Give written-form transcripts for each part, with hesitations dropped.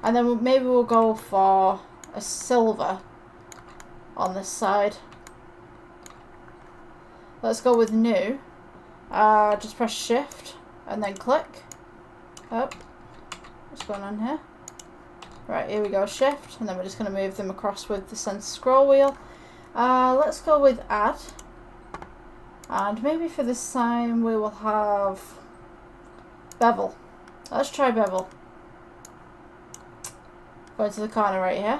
And then maybe we'll go for a silver on this side. Let's go with new. Just press shift and then click. Up. What's going on here? Right, here we go, shift, and then we're just going to move them across with the center scroll wheel. Let's go with add. And maybe for this time we will have bevel. Let's try bevel. Go into the corner right here.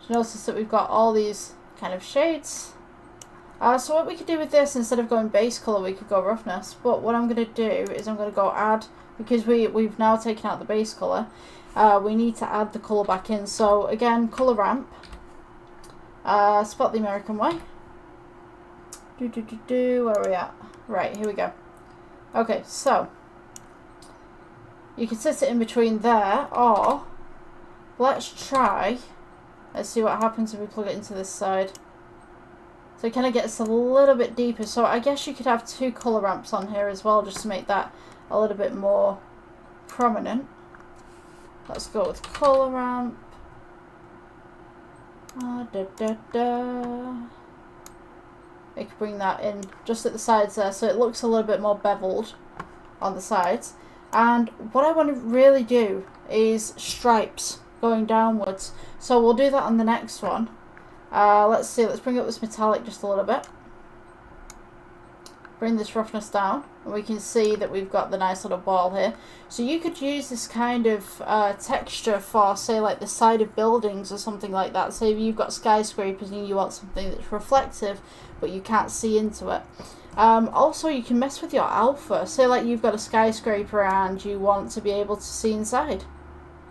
So notice that we've got all these kind of shades. So what we could do with this, instead of going base color, we could go roughness. But what I'm going to do is I'm going to go add, because we've now taken out the base color. We need to add the color back in. So again, color ramp. Spot the American way. Where are we at? Right, here we go. Okay, so you can set it in between there, or let's try. Let's see what happens if we plug it into this side. So it kind of gets a little bit deeper. So I guess you could have two color ramps on here as well, just to make that a little bit more prominent. Let's go with color ramp. We could bring that in just at the sides there, so it looks a little bit more beveled on the sides. And what I want to really do is stripes going downwards. So we'll do that on the next one. Let's see, let's bring up this metallic just a little bit. Bring this roughness down, and we can see that we've got the nice little ball here. So you could use this kind of texture for, say, like the side of buildings or something like that. Say if you've got skyscrapers and you want something that's reflective, but you can't see into it. Also, you can mess with your alpha. Say like you've got a skyscraper and you want to be able to see inside.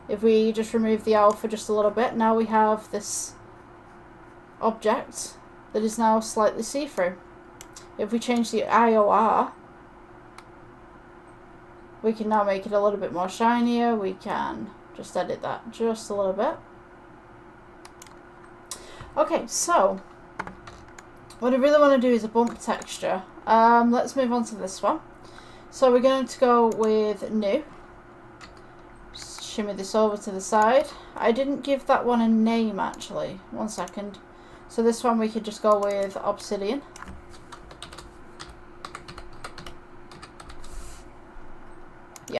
If we just remove the alpha just a little bit, now we have this object that is now slightly see-through. If we change the IOR, we can now make it a little bit more shinier. We can just edit that just a little bit. Okay, so what I really want to do is a bump texture. Let's move on to this one. So we're going to go with new. Shimmy this over to the side. I didn't give that one a name actually. 1 second. So this one we could just go with Obsidian.